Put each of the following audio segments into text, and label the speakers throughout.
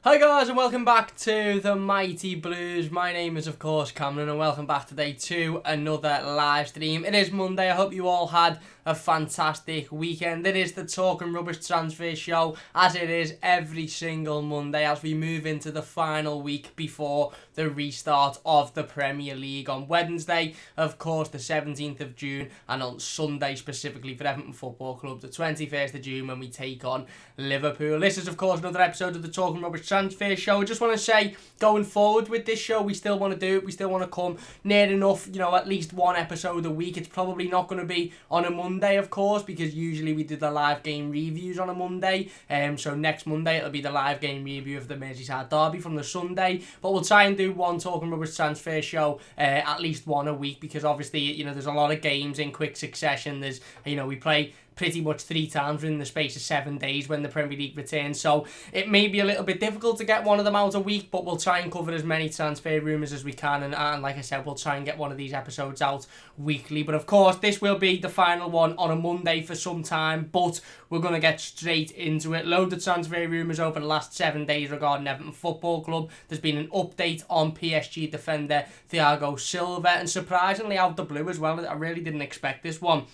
Speaker 1: Hi guys and welcome back to the Mighty Blues. My name is of course Cameron and welcome back today to another live stream. It is Monday. I hope you all had a fantastic weekend. It is the Talking Rubbish Transfer Show as it is every single Monday as we move into the final week before the restart of the Premier League on Wednesday, of course the 17th of June, and on Sunday specifically for Everton Football Club the 21st of June when we take on Liverpool. This is of course another episode of the Talking Rubbish Transfer Show. I just want to say, going forward with this show, we still want to do it. We still want to come near enough, at least one episode a week. It's probably not going to be on a Monday, of course, because usually we do the live game reviews on a Monday. So next Monday it'll be the live game review of the Merseyside derby from the Sunday. But we'll try and do one Talking Rubbish Transfer Show, at least one a week, because obviously, there's a lot of games in quick succession. There's, we play pretty much 3 times within the space of 7 days when the Premier League returns, so it may be a little bit difficult to get one of them out a week, but we'll try and cover as many transfer rumours as we can, and like I said, we'll try and get one of these episodes out weekly. But of course this will be the final one on a Monday for some time, but we're going to get straight into it. Loads of transfer rumours over the last 7 days regarding Everton Football Club. There's been an update on PSG defender Thiago Silva, and surprisingly out the blue as well, I really didn't expect this one,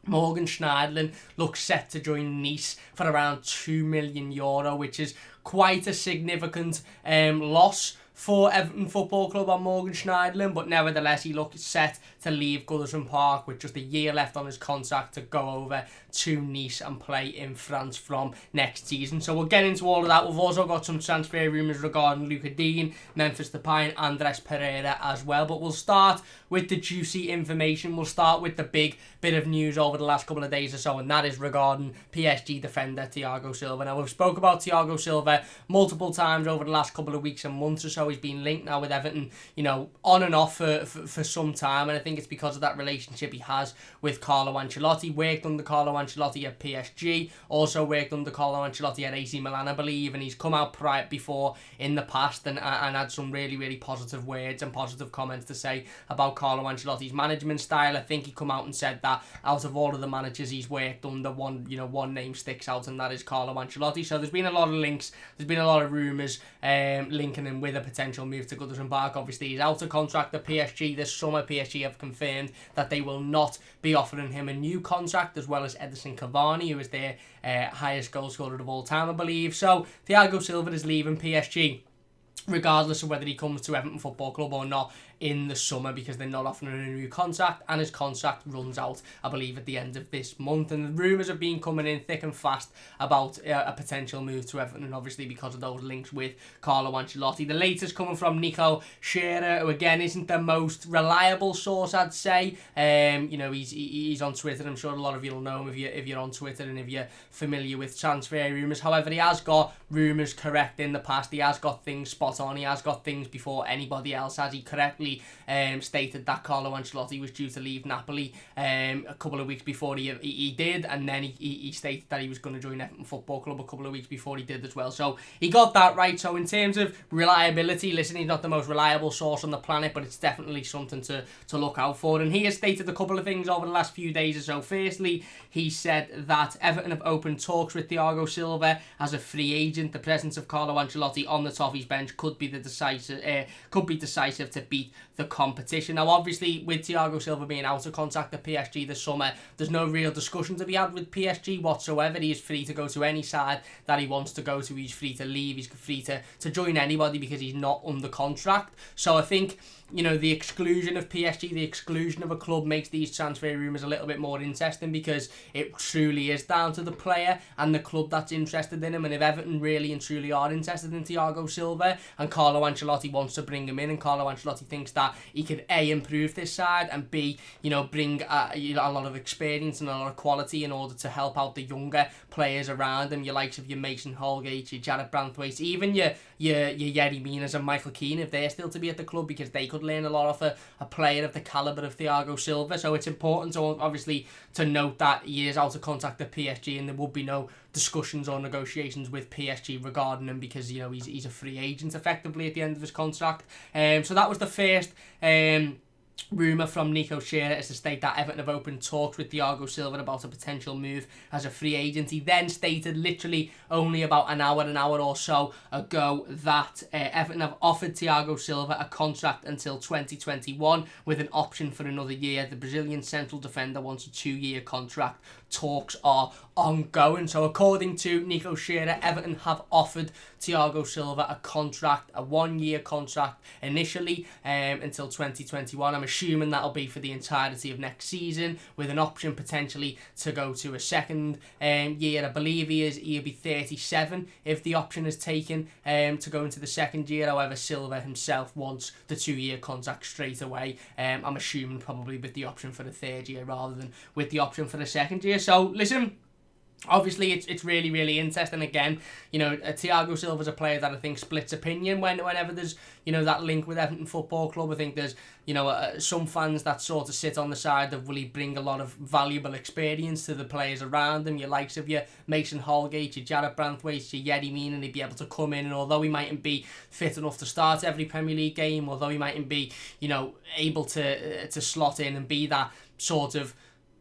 Speaker 1: Morgan Schneiderlin looks set to join Nice for around €2 million, which is quite a significant loss for Everton Football Club on Morgan Schneiderlin, but nevertheless he looks set to leave Goodison Park with just a year left on his contract to go over to Nice and play in France from next season. So we'll get into all of that. We've also got some transfer rumours regarding Luka, Digne, Memphis, Depay and Andreas Pereira as well. But we'll start with the juicy information. We'll start with the big bit of news over the last couple of days or so, and that is regarding PSG defender Thiago Silva. Now, we've spoke about Thiago Silva multiple times over the last couple of weeks and months or so. He's been linked now with Everton, on and off for some time, and I think it's because of that relationship he has with Carlo Ancelotti. Worked under Carlo Ancelotti at PSG, also worked under Carlo Ancelotti at AC Milan, I believe, and he's come out before in the past and had some really, really positive words and positive comments to say about Carlo Ancelotti's management style. I think he come out and said that out of all of the managers he's worked under, one name sticks out, and that is Carlo Ancelotti. So there's been a lot of links, there's been a lot of rumours linking him with a potential move to Goodison Park. Obviously he's out of contract at PSG this summer. PSG have confirmed that they will not be offering him a new contract, as well as Edinson Cavani, who is their highest goal scorer of all time, I believe. So Thiago Silva is leaving PSG regardless of whether he comes to Everton Football Club or not in the summer, because they're not offering a new contract, and his contract runs out, I believe, at the end of this month. And the rumours have been coming in thick and fast about a potential move to Everton, and obviously because of those links with Carlo Ancelotti. The latest coming from Nico Scherer, who again isn't the most reliable source, I'd say. He's on Twitter. I'm sure a lot of you will know him if you're on Twitter and if you're familiar with transfer rumours. However, he has got rumours correct in the past. He has got things spot on. He has got things before anybody else has. He correctly stated that Carlo Ancelotti was due to leave Napoli a couple of weeks before he did, and then he stated that he was going to join Everton Football Club a couple of weeks before he did as well. So he got that right. So in terms of reliability, listen, he's not the most reliable source on the planet, but it's definitely something to look out for. And he has stated a couple of things over the last few days or so. Firstly, he said that Everton have opened talks with Thiago Silva as a free agent. The presence of Carlo Ancelotti on the Toffees bench could be decisive to beat the competition. Now, obviously, with Thiago Silva being out of contract at PSG this summer, there's no real discussion to be had with PSG whatsoever. He is free to go to any side that he wants to go to. He's free to leave. He's free to join anybody because he's not under contract. So I think, the exclusion of PSG, the exclusion of a club, makes these transfer rumours a little bit more interesting, because it truly is down to the player and the club that's interested in him. And if Everton really and truly are interested in Thiago Silva, and Carlo Ancelotti wants to bring him in, and Carlo Ancelotti thinks that he could A, improve this side, and B, bring a lot of experience and a lot of quality in order to help out the younger players around him, your likes of your Mason Holgate, your Jarrett Branthwaite, even your Yerry Minas and Michael Keane, if they're still to be at the club, because they could learn a lot off a player of the calibre of Thiago Silva. So it's important to note that he is out of contact at PSG, and there will be no discussions or negotiations with PSG regarding him, because he's a free agent effectively at the end of his contract. So that was the first Rumour from Nico Shearer is to state that Everton have opened talks with Thiago Silva about a potential move as a free agent. He then stated literally only about an hour or so ago that Everton have offered Thiago Silva a contract until 2021 with an option for another year. The Brazilian central defender wants a 2-year contract. Talks are ongoing. So according to Nico Shearer, Everton have offered Thiago Silva a contract, a 1-year contract initially until 2021. I'm assuming that'll be for the entirety of next season with an option potentially to go to a second year. I believe he'll be 37 if the option is taken to go into the second year. However, Silva himself wants the 2-year contract straight away. I'm assuming probably with the option for the third year rather than with the option for the second year. So listen, obviously it's really, really interesting. Again, Thiago Silva's a player that I think splits opinion whenever there's, that link with Everton Football Club. I think there's, some fans that sort of sit on the side of, will he bring a lot of valuable experience to the players around him, your likes of your Mason Holgate, your Jarrett Branthwaite, your Yerry Mina, and he'd be able to come in, and although he mightn't be fit enough to start every Premier League game, although he mightn't be, able to slot in and be that sort of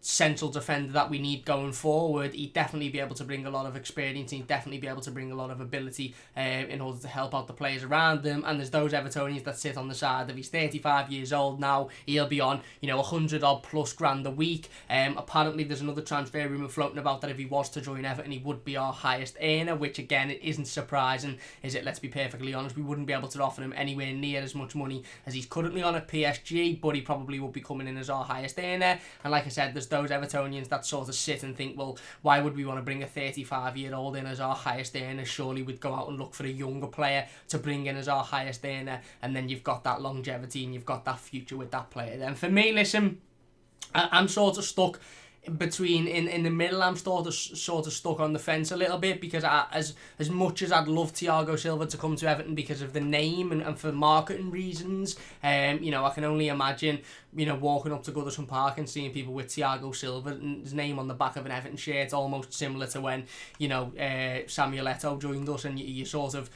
Speaker 1: central defender that we need going forward, he'd definitely be able to bring a lot of experience, and he'd definitely be able to bring a lot of ability in order to help out the players around them. And there's those Evertonians that sit on the side of, he's 35 years old now, he'll be on 100 odd plus grand a week. Apparently there's another transfer rumour floating about that if he was to join Everton, he would be our highest earner, which again, it isn't surprising, is it? Let's be perfectly honest, we wouldn't be able to offer him anywhere near as much money as he's currently on at PSG, but he probably would be coming in as our highest earner. And like I said, there's those Evertonians that sort of sit and think, well, why would we want to bring a 35-year-old in as our highest earner? Surely we'd go out and look for a younger player to bring in as our highest earner, and then you've got that longevity and you've got that future with that player. Then for me, listen, I'm sort of stuck between in the middle. I'm sort of stuck on the fence a little bit, because as much as I'd love Thiago Silva to come to Everton because of the name and for marketing reasons, I can only imagine walking up to Goodison Park and seeing people with Thiago Silva's name on the back of an Everton shirt, almost similar to when Samuel Eto'o joined us, and you sort of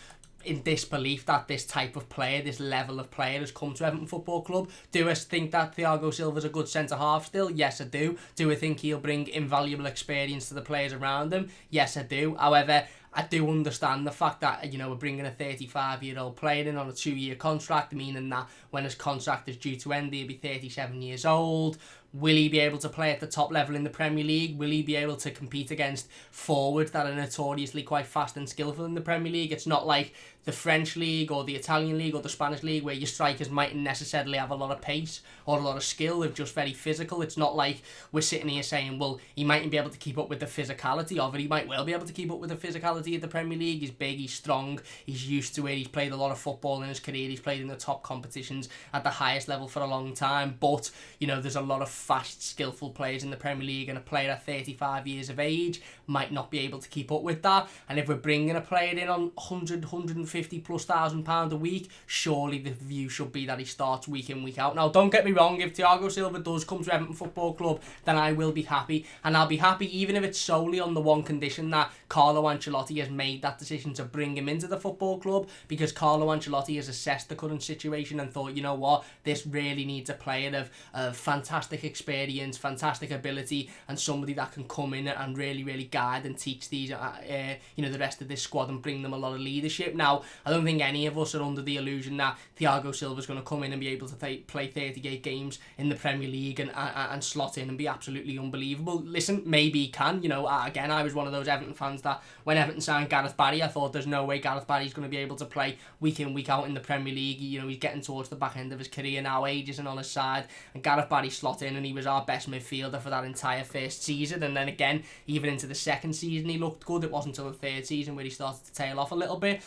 Speaker 1: in disbelief that this type of player, this level of player has come to Everton Football Club. Do I think that Thiago Silva's a good centre-half still? Yes, I do. Do I think he'll bring invaluable experience to the players around him? Yes, I do. However, I do understand the fact that, we're bringing a 35-year-old player in on a 2-year contract, meaning that when his contract is due to end, he'll be 37 years old. Will he be able to play at the top level in the Premier League? Will he be able to compete against forwards that are notoriously quite fast and skillful in the Premier League? It's not like the French League or the Italian League or the Spanish League where your strikers mightn't necessarily have a lot of pace or a lot of skill. They're just very physical. It's not like we're sitting here saying, well, he mightn't be able to keep up with the physicality of it. He might well be able to keep up with the physicality of the Premier League. He's big, he's strong, he's used to it. He's played a lot of football in his career. He's played in the top competitions at the highest level for a long time. But, there's a lot of fast, skillful players in the Premier League, and a player at 35 years of age might not be able to keep up with that. And if we're bringing a player in on 150 plus £1,000 a week, surely the view should be that he starts week in, week out. Now, don't get me wrong, if Thiago Silva does come to Everton Football Club, then I will be happy, and I'll be happy even if it's solely on the one condition that Carlo Ancelotti has made that decision to bring him into the football club, because Carlo Ancelotti has assessed the current situation and thought, you know what, this really needs a player of fantastic experience, fantastic ability, and somebody that can come in and really, really guide and teach these, the rest of this squad and bring them a lot of leadership. Now, I don't think any of us are under the illusion that Thiago Silva's going to come in and be able to play 38 games in the Premier League and slot in and be absolutely unbelievable. Listen, maybe he can. Again, I was one of those Everton fans that when Everton signed Gareth Barry, I thought there's no way Gareth Barry's going to be able to play week in, week out in the Premier League. He's getting towards the back end of his career now, age isn't on his side, and Gareth Barry slot in and he was our best midfielder for that entire first season. And then again, even into the second season, he looked good. It wasn't until the third season where he started to tail off a little bit.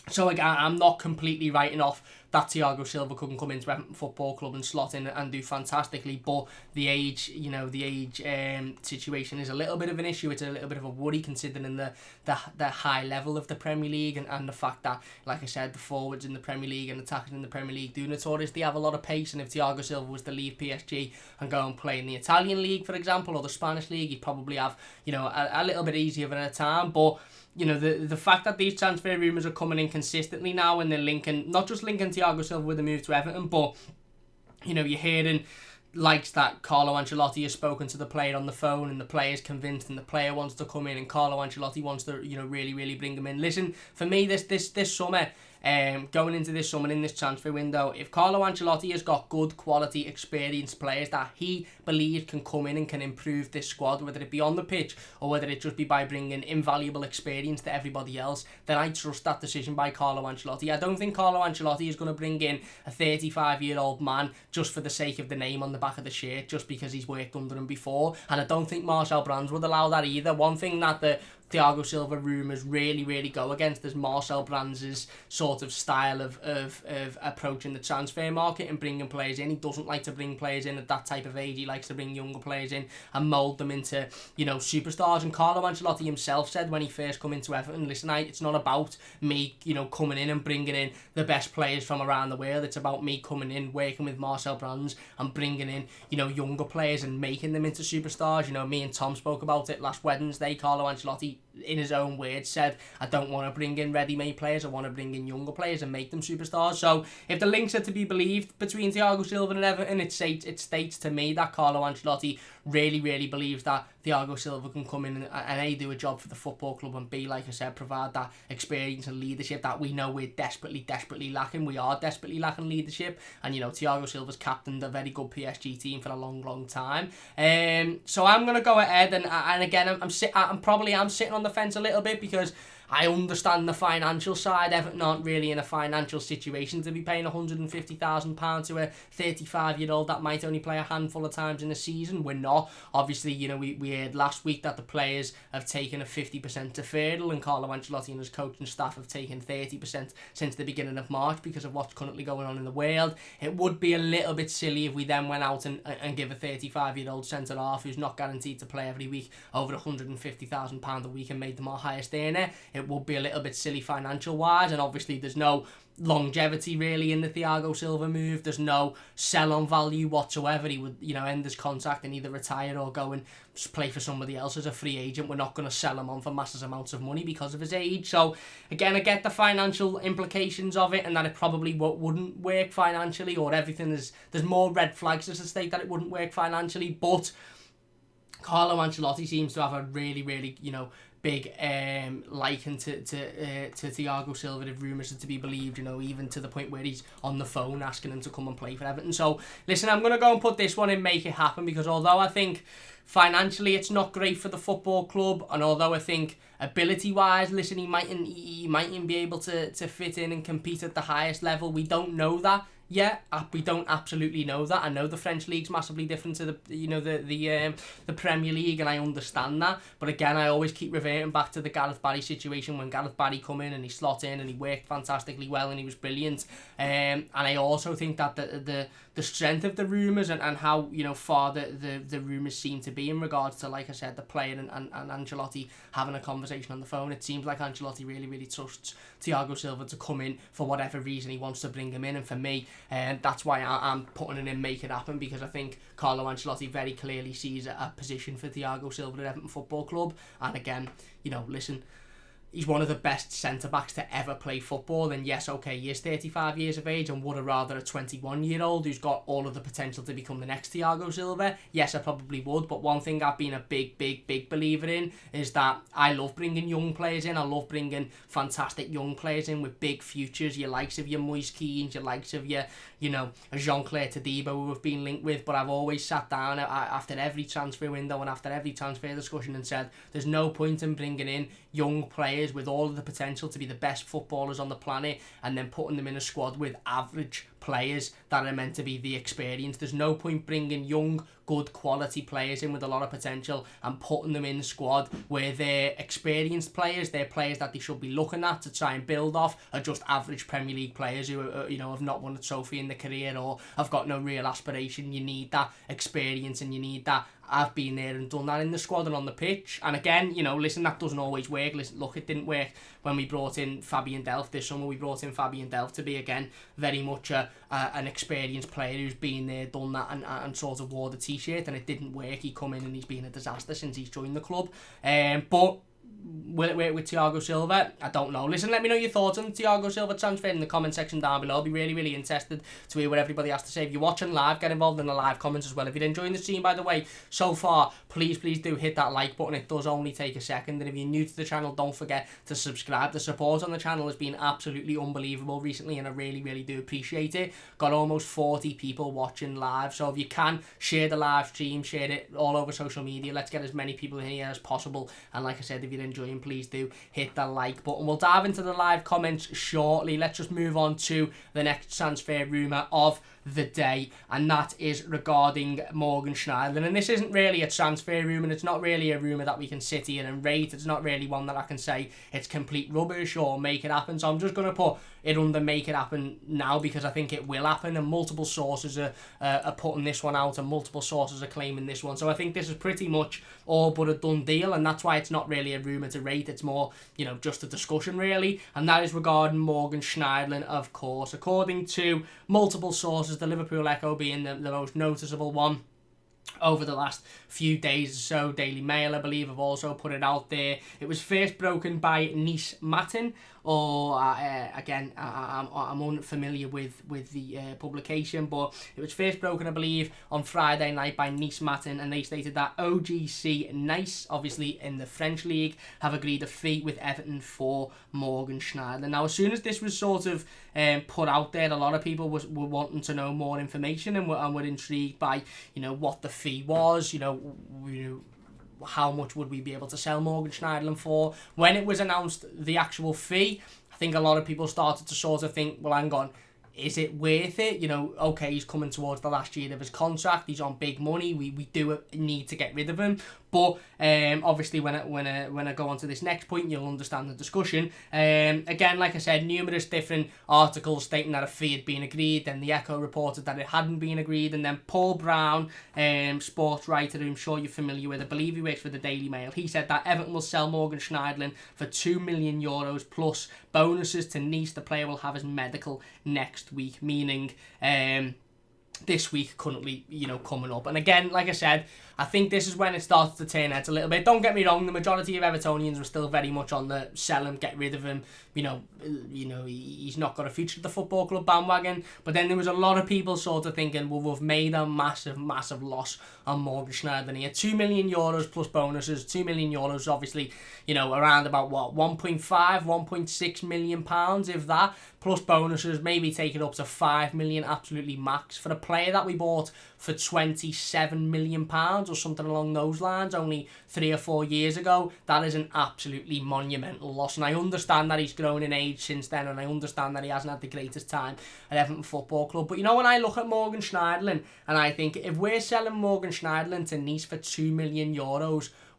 Speaker 1: So again, I'm not completely writing off that Thiago Silva couldn't come into Everton Football Club and slot in and do fantastically, but the age situation is a little bit of an issue. It's a little bit of a worry considering the high level of the Premier League and the fact that, like I said, the forwards in the Premier League and attackers in the Premier League do notoriously have a lot of pace, and if Thiago Silva was to leave PSG and go and play in the Italian League, for example, or the Spanish League, he'd probably have a little bit easier of a time. But the fact that these transfer rumours are coming in consistently now, and they're not just linking Thiago Silva with a move to Everton, but you know, you're hearing likes that Carlo Ancelotti has spoken to the player on the phone and the player's convinced and the player wants to come in and Carlo Ancelotti wants to, you know, really bring him in. Listen, for me, this summer, going into this summer in this transfer window, if Carlo Ancelotti has got good quality experienced players that he believes can come in and can improve this squad, whether it be on the pitch or whether it just be by bringing invaluable experience to everybody else, then I trust that decision by Carlo Ancelotti. I don't think Carlo Ancelotti is going to bring in a 35-year-old man just for the sake of the name on the back of the shirt, just because he's worked under him before, and I don't think Marcel Brands would allow that either. One thing that the Thiago Silva rumours really go against is Marcel Brands' sort of style of approaching the transfer market and bringing players in. He doesn't like to bring players in at that type of age. He likes to bring younger players in and mould them into, you know, superstars. And Carlo Ancelotti himself said when he first come into Everton, listen, it's not about me, you know, coming in and bringing in the best players from around the world. It's about me coming in, working with Marcel Brands and bringing in, you know, younger players and making them into superstars. You know, me and Tom spoke about it last Wednesday. Carlo Ancelotti, in his own words, said, I don't want to bring in ready-made players, I want to bring in younger players and make them superstars. So if the links are to be believed between Thiago Silva and Everton, it states to me that Carlo Ancelotti really believes that Thiago Silva can come in and A, do a job for the football club, and B, like I said, provide that experience and leadership that we know we're desperately lacking. We are desperately lacking leadership, and you know, Thiago Silva's captained a very good PSG team for a long time. So I'm gonna go ahead and again, I'm sitting on the fence a little bit because I understand the financial side. Everton aren't really in a financial situation to be paying £150,000 to a 35-year-old that might only play a handful of times in a season. We're not. Obviously, you know, we heard last week that the players have taken a 50% deferral, and Carlo Ancelotti and his coaching staff have taken 30% since the beginning of March because of what's currently going on in the world. It would be a little bit silly if we then went out and give a 35-year-old centre-half who's not guaranteed to play every week over £150,000 a week and made them our highest earner. It would be a little bit silly financial wise, and obviously there's no longevity really in the Thiago Silva move. There's no sell-on value whatsoever. He would, you know, end his contract and either retire or go and just play for somebody else as a free agent. We're not going to sell him on for massive amounts of money because of his age. So again, I get the financial implications of it and that it probably wouldn't work financially, or everything is, there's more red flags as to state that it wouldn't work financially. But Carlo Ancelotti seems to have a really, you know, big liking to Thiago Silva, if rumours are to be believed, you know, even to the point where he's on the phone asking him to come and play for Everton. So listen, I'm going to go and put this one in, make it happen, because although I think financially it's not great for the football club, and although I think ability wise, listen, he mightn't be able to fit in and compete at the highest level. We don't know that. Yeah, we don't absolutely know that. I know the French league's massively different to the Premier League, and I understand that. But again, I always keep reverting back to the Gareth Barry situation, when Gareth Barry come in and he slot in and he worked fantastically well and he was brilliant. And I also think that the strength of the rumours and how, you know, far the rumours seem to be in regards to, like I said, the player and Ancelotti having a conversation on the phone. It seems like Ancelotti really trusts Thiago Silva to come in for whatever reason he wants to bring him in. And for me, that's why I'm putting it in, make it happen, because I think Carlo Ancelotti very clearly sees a position for Thiago Silva at Everton Football Club. And again, you know, listen, he's one of the best centre-backs to ever play football, and yes, okay, he is 35 years of age and would have rather a 21-year-old who's got all of the potential to become the next Thiago Silva. Yes, I probably would, but one thing I've been a big believer in is that I love bringing young players in. I love bringing fantastic young players in with big futures, your likes of your Moise Kean, your likes of your, you know, Jean-Claire Todibo, who have been linked with. But I've always sat down after every transfer window and after every transfer discussion and said there's no point in bringing in young players with all of the potential to be the best footballers on the planet and then putting them in a squad with average players that are meant to be the experience. There's no point bringing young, good quality players in with a lot of potential and putting them in the squad where they're experienced players, they're players that they should be looking at to try and build off, are just average Premier League players who are, you know, have not won a trophy in their career or have got no real aspiration. You need that experience and you need that I've been there and done that in the squad and on the pitch. And again, you know, listen, that doesn't always work. Listen, look, it didn't work when we brought in Fabian Delph this summer. We brought in Fabian Delph to be, again, very much an experienced player who's been there, done that, and sort of wore the t-shirt, and it didn't work. He come in and he's been a disaster since he's joined the club. But Will it work with Thiago Silva? I don't know. Listen, let me know your thoughts on the Thiago Silva transfer in the comment section down below. I'll be really, really interested to hear what everybody has to say. If you're watching live, get involved in the live comments as well. If you're enjoying the stream, by the way, so far, please do hit that like button. It does only take a second. And if you're new to the channel, don't forget to subscribe. The support on the channel has been absolutely unbelievable recently, and I really, really do appreciate it. Got almost 40 people watching live. So if you can, share the live stream, share it all over social media. Let's get as many people in here as possible. And like I said, if you're enjoying, please do hit the like button. We'll dive into the live comments shortly. Let's just move on to the next transfer rumour of the day, and that is regarding Morgan Schneiderlin. And this isn't really a transfer rumour. It's not really a rumour that we can sit here and rate. It's not really one that I can say it's complete rubbish or make it happen. So I'm just going to put it under make it happen now, because I think it will happen, and multiple sources are putting this one out, and multiple sources are claiming this one. So I think this is pretty much all but a done deal, and that's why it's not really a rumour to rate. It's more, just a discussion really, and that is regarding Morgan Schneiderlin, of course. According to multiple sources, the Liverpool Echo being the most noticeable one over the last few days or so. Daily Mail, I believe, have also put it out there. It was first broken by Nice Matin, or again, I'm unfamiliar with the publication, but it was first broken, I believe, on Friday night by Nice Matin, and they stated that OGC Nice, obviously in the French league, have agreed a fee with Everton for Morgan Schneiderlin. Now, as soon as this was sort of put out there, a lot of people were wanting to know more information, and were intrigued by what the fee was, how much would we be able to sell Morgan Schneiderlin for. When it was announced the actual fee, I think a lot of people started to sort of think, well, hang on, is it worth it? Okay, he's coming towards the last year of his contract. He's on big money. We do need to get rid of him. But obviously, when I go on to this next point, you'll understand the discussion. Again, like I said, numerous different articles stating that a fee had been agreed. Then the Echo reported that it hadn't been agreed. And then Paul Brown, sports writer, who I'm sure you're familiar with, I believe he works for the Daily Mail, he said that Everton will sell Morgan Schneiderlin for €2 million plus bonuses to Nice. The player will have his medical next week, meaning this week currently, coming up. And again, like I said, I think this is when it starts to turn heads a little bit. Don't get me wrong, the majority of Evertonians were still very much on the sell him, get rid of him. He's not got a future at the football club bandwagon. But then there was a lot of people sort of thinking, well, we've made a massive, massive loss on Morgan Schneiderlin here. €2 million plus bonuses. €2 million, obviously, around about what, 1.5, 1.6 million pounds, if that, plus bonuses, maybe take it up to 5 million, absolutely max, for a player that we bought for £27 million or something along those lines only 3 or 4 years ago. That is an absolutely monumental loss, and I understand that he's grown in age since then, and I understand that he hasn't had the greatest time at Everton Football Club. But when I look at Morgan Schneiderlin, and I think, if we're selling Morgan Schneiderlin to Nice for €2 million,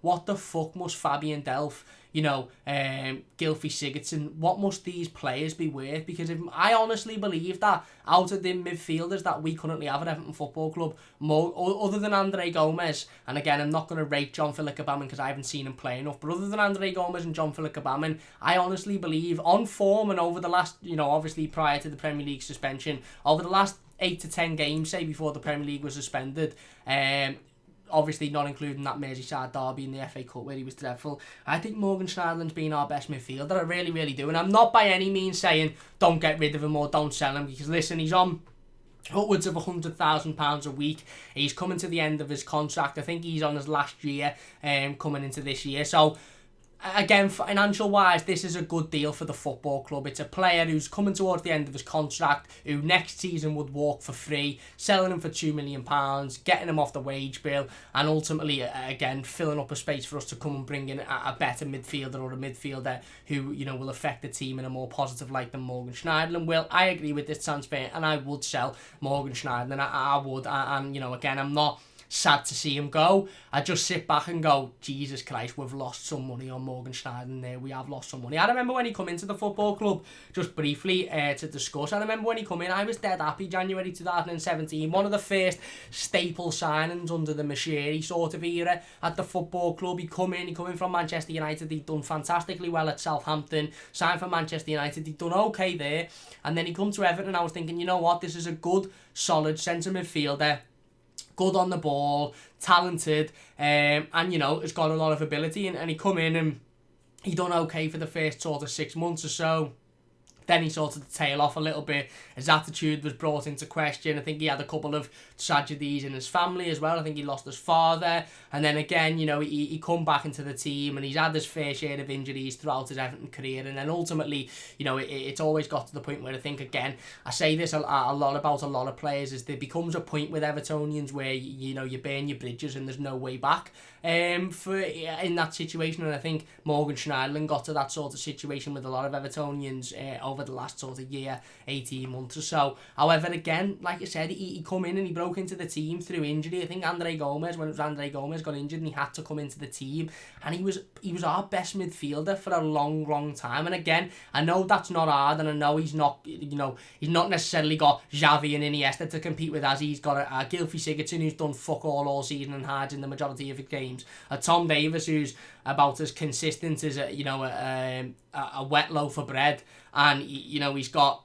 Speaker 1: what the fuck must Fabian Delph, Gylfi Sigurdsson, what must these players be worth? Because I honestly believe that out of the midfielders that we currently have at Everton Football Club, other than Andre Gomez, and again, I'm not going to rate John-Philip Gbamin because I haven't seen him play enough, but other than Andre Gomez and John-Philip Gbamin, I honestly believe, on form and over the last, obviously prior to the Premier League suspension, over the last 8 to 10 games, say, before the Premier League was suspended, obviously not including that Merseyside derby in the FA Cup where he was dreadful, I think Morgan Schneiderlin's been our best midfielder. I really, really do. And I'm not by any means saying don't get rid of him or don't sell him, because listen, he's on upwards of £100,000 a week. He's coming to the end of his contract. I think he's on his last year coming into this year. So again, financial wise, this is a good deal for the football club. It's a player who's coming towards the end of his contract, who next season would walk for free, selling him for £2 million, getting him off the wage bill, and ultimately, again, filling up a space for us to come and bring in a better midfielder, or a midfielder who, will affect the team in a more positive light than Morgan Schneiderlin will. I agree with this transfer, and I would sell Morgan Schneiderlin. I would, and again, I'm not sad to see him go. I just sit back and go, Jesus Christ, we've lost some money on Morgan Schneiderlin there. We have lost some money. I remember when he come into the football club, just briefly to discuss, I remember when he come in, I was dead happy. January 2017, one of the first staple signings under the Mashiri sort of era at the football club. He come in from Manchester United. He'd done fantastically well at Southampton, signed for Manchester United. He'd done okay there, and then he come to Everton, and I was thinking, you know what, this is a good, solid centre midfielder, good on the ball, talented, and has got a lot of ability. And he come in, and he done okay for the first sort of 6 months or so. Then he sort of tail off a little bit. His attitude was brought into question. I think he had a couple of tragedies in his family as well. I think he lost his father. And then again, you know, he come back into the team and he's had his fair share of injuries throughout his Everton career. And then ultimately, you know, it's always got to the point where I think, again, I say this a lot about a lot of players, is there becomes a point with Evertonians where, you know, you burn your bridges and there's no way back in that situation. And I think Morgan Schneiderlin got to that sort of situation with a lot of Evertonians over the last sort of year, 18 months or so. However, again, like I said, he come in and he broke into the team through injury. I think when it was Andre Gomez got injured and he had to come into the team, and he was our best midfielder for a long time. And again, I know that's not hard, and I know he's not, you know, he's not necessarily got Xavi and Iniesta to compete with, as he's got a Gylfi Sigurdsson who's done fuck all season and hides in the majority of his games, a Tom Davies who's about as consistent as a wet loaf of bread. And, you know, he's got,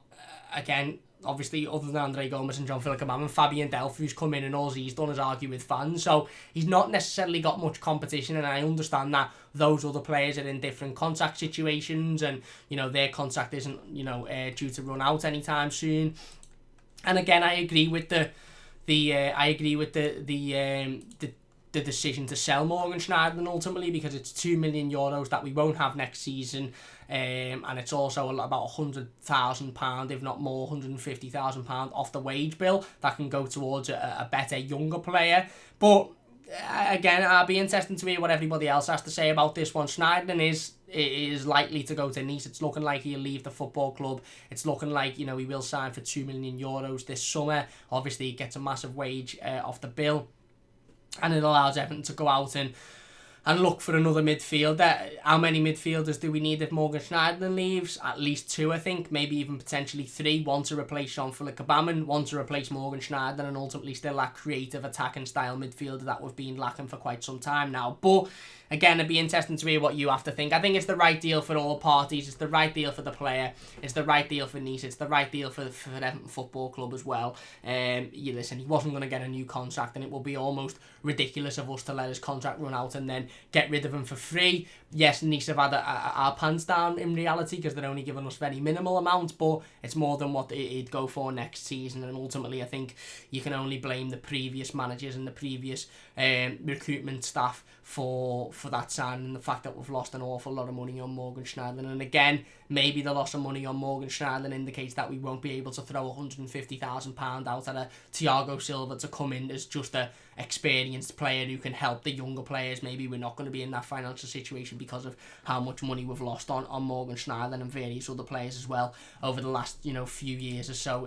Speaker 1: again, obviously, other than Andre Gomez and John-Philip and Fabian Delph, who's come in and all he's done is argue with fans. So he's not necessarily got much competition, and I understand that those other players are in different contract situations, and, you know, their contract isn't, you know, due to run out anytime soon. And again, I agree with the decision to sell Morgan Schneiderlin ultimately, because it's €2 million that we won't have next season, and it's also about £100,000, if not more, £150,000 off the wage bill that can go towards a better younger player. But again, I'll be interested to hear what everybody else has to say about this one. Schneiderlin is likely to go to Nice. It's looking like he'll leave the football club. It's looking like, you know, he will sign for €2 million this summer. Obviously, he gets a massive wage off the bill, and it allows Everton to go out and look for another midfielder. How many midfielders do we need if Morgan Schneiderlin leaves? At least 2, I think. Maybe even potentially 3. One to replace Jean-Philippe Gbamin, one to replace Morgan Schneiderlin, and ultimately still that creative attacking style midfielder that we've been lacking for quite some time now. But again, it'd be interesting to hear what you have to think. I think it's the right deal for all parties. It's the right deal for the player. It's the right deal for Nice. It's the right deal for Everton Football Club as well. Listen, he wasn't going to get a new contract, and it will be almost ridiculous of us to let his contract run out and then get rid of him for free. Yes, Nice have had our pants down in reality, because they're only giving us very minimal amounts, but it's more than what it'd go for next season. And ultimately, I think you can only blame the previous managers and the previous recruitment staff for that sign, and the fact that we've lost an awful lot of money on Morgan Schneiderlin. And again, maybe the loss of money on Morgan Schneiderlin indicates that we won't be able to throw £150,000 out at a Thiago Silva to come in as just a experienced player who can help the younger players. Maybe we're not going to be in that financial situation because of how much money we've lost on Morgan Schneiderlin and various other players as well over the last, you know, few years or so,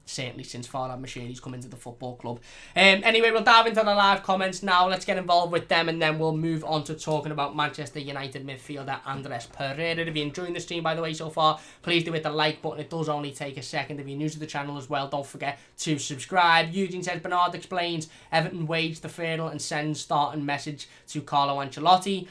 Speaker 1: certainly since Farhad Moshiri's come into the football club. Anyway, we'll dive into the live comments now. Let's get involved with them, and then we'll move on to talking about Manchester United midfielder Andreas Pereira. If you're enjoying the stream, by the way, so far, please do hit the like button. It does only take a second. If you're new to the channel as well, don't forget to subscribe. Eugene says, Bernard explains Everton wage deferral and sends starting message to Carlo Ancelotti.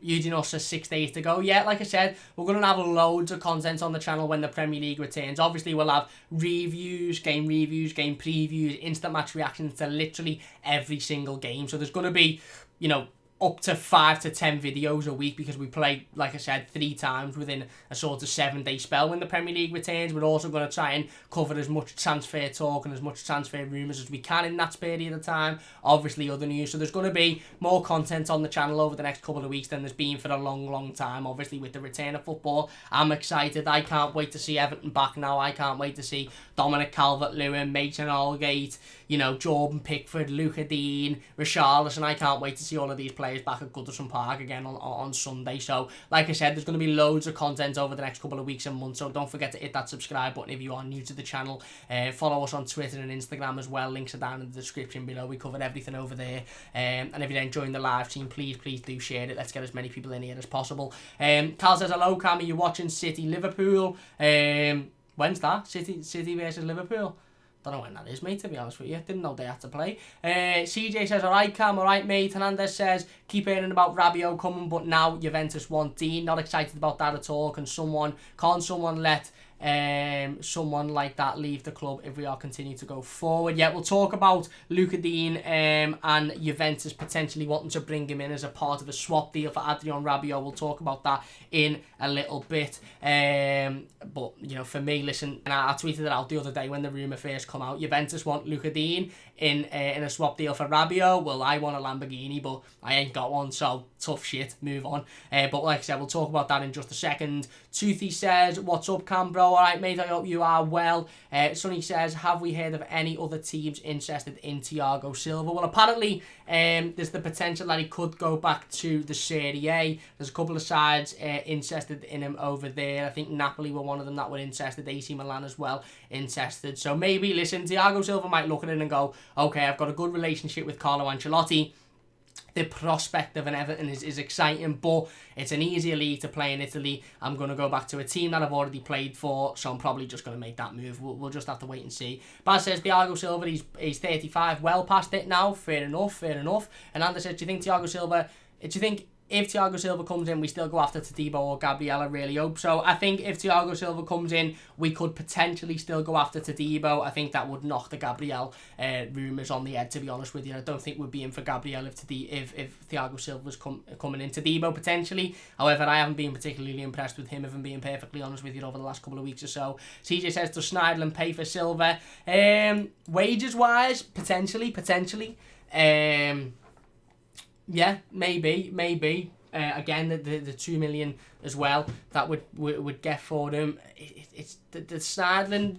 Speaker 1: Eugene also says 6 days to go. Yeah, like I said, we're going to have loads of content on the channel when the Premier League returns. Obviously, we'll have reviews, game previews, instant match reactions to literally every single game. So there's going to be, you know, up to 5 to 10 videos a week, because we play, like I said, 3 times within a sort of 7-day spell when the Premier League returns. We're also going to try and cover as much transfer talk and as much transfer rumours as we can in that period of time. Obviously, other news. So there's going to be more content on the channel over the next couple of weeks than there's been for a long time. Obviously, with the return of football, I'm excited. I can't wait to see Everton back now. I can't wait to see Dominic Calvert-Lewin, Mason Holgate, you know, Jordan Pickford, Luka, Digne, Richarlison. I can't wait to see all of these players back at Goodison Park again on Sunday. So, like I said, there's going to be loads of content over the next couple of weeks and months. So don't forget to hit that subscribe button if you are new to the channel. Follow us on Twitter and Instagram as well. Links are down in the description below. We cover everything over there. And if you're enjoying the live stream, please do share it. Let's get as many people in here as possible. Carl says, hello, Cam. Are you watching City Liverpool? When's that? City versus Liverpool? Don't know when that is, mate, to be honest with you. Didn't know they had to play. CJ says, alright, Cam, alright, mate. Hernandez says, keep hearing about Rabiot coming, but now Juventus want Dean. Not excited about that at all. Can someone let someone like that leave the club if we are continuing to go forward. Yeah, we'll talk about Luka Digne and Juventus potentially wanting to bring him in as a part of a swap deal for Adrien Rabiot. We'll talk about that in a little bit. But, you know, for me, listen, and I tweeted it out the other day when the rumour first come out. Juventus want Luka Digne in a swap deal for Rabiot. Well, I want a Lamborghini, but I ain't got one, so tough shit, move on. But like I said, we'll talk about that in just a second. Toothy says, what's up, Cam, bro? Alright, mate, I hope you are well. Sonny says, have we heard of any other teams interested in Thiago Silva? Well, apparently, there's the potential that he could go back to the Serie A. There's a couple of sides interested in him over there. I think Napoli were one of them that were interested. AC Milan as well, interested. So maybe, listen, Thiago Silva might look at it and go, okay, I've got a good relationship with Carlo Ancelotti. The prospect of an Everton is exciting, but it's an easier league to play in Italy. I'm going to go back to a team that I've already played for, so I'm probably just going to make that move. We'll just have to wait and see. Baz says, Thiago Silva, he's 35, well past it now. Fair enough. And Anders says, do you think if Thiago Silva comes in, we still go after Todibo or Gabriel? I really hope so. I think if Thiago Silva comes in, we could potentially still go after Todibo. I think that would knock the Gabriel rumours on the head, to be honest with you. I don't think we'd be in for Gabriel if Thiago Silva's coming in. Todibo, potentially. However, I haven't been particularly impressed with him, if I'm being perfectly honest with you, over the last couple of weeks or so. CJ says, does Schneiderlin pay for Silva? Wages-wise, potentially. Yeah, maybe. Again, the 2 million as well that would get for him. It's the Schneiderlin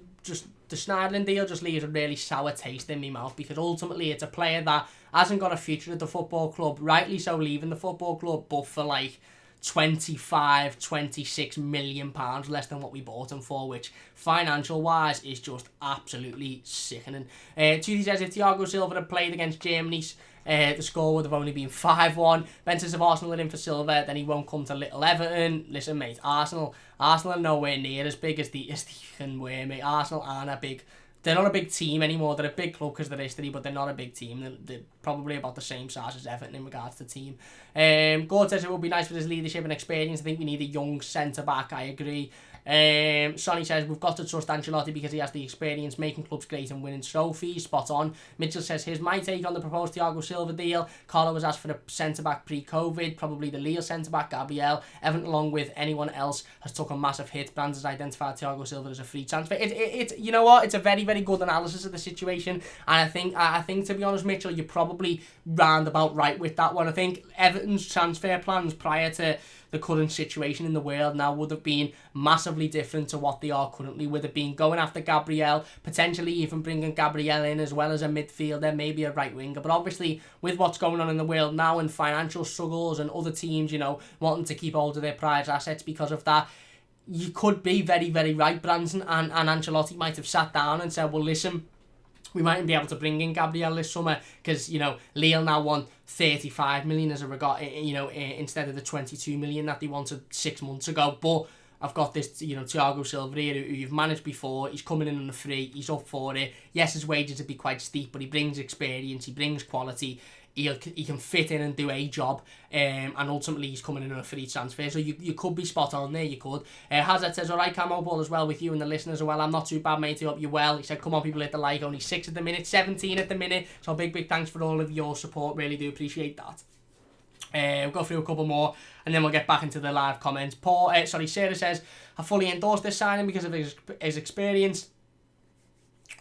Speaker 1: deal just leaves a really sour taste in my mouth, because ultimately it's a player that hasn't got a future at the football club, rightly so, leaving the football club, but for like 26 million pounds less than what we bought him for, which financial wise is just absolutely sickening. Toothy says, if Thiago Silva had played against Germany, the score would have only been 5-1. Ben says, if Arsenal are in for Silva, then he won't come to little Everton. Listen, mate, Arsenal are nowhere near as big as they can wear, mate. Arsenal aren't a big... They're not a big team anymore. They're a big club because of their history, but they're not a big team. They're probably about the same size as Everton in regards to team. Gord says it would be nice for his leadership and experience. I think we need a young centre-back. I agree. Sonny says, we've got to trust Ancelotti because he has the experience making clubs great and winning trophies. Spot on. Mitchell says, here's my take on the proposed Thiago Silva deal. Carlo was asked for a centre-back pre-COVID, probably the Lille centre-back, Gabriel. Everton, along with anyone else, has took a massive hit. Brands has identified Thiago Silva as a free transfer. It's you know what? It's a very, very good analysis of the situation. And I think, to be honest, Mitchell, you're probably round about right with that one. I think Everton's transfer plans prior to the current situation in the world now would have been massively different to what they are currently. Would have been going after Gabriel, potentially even bringing Gabriel in as well as a midfielder, maybe a right winger. But obviously, with what's going on in the world now and financial struggles and other teams, you know, wanting to keep hold of their prized assets because of that, you could be very, very right, Branson, and Ancelotti might have sat down and said, well, listen, we mightn't be able to bring in Gabriel this summer because, you know, Lille now want 35 million as a regard, you know, instead of the 22 million that they wanted 6 months ago. But I've got this, you know, Thiago Silva here, who you've managed before. He's coming in on a free. He's up for it. Yes, his wages would be quite steep, but he brings experience. He brings quality. He can fit in and do a job, and ultimately he's coming in on a free transfer, so you could be spot on there, you could. Hazard says, alright, Camo, Ball as well with you and the listeners as well. I'm not too bad, mate, I hope you're well. He said, come on, people, hit the like, only 6 at the minute, 17 at the minute, so big thanks for all of your support, really do appreciate that. We'll go through a couple more, and then we'll get back into the live comments. Sarah says, I fully endorse this signing because of his experience.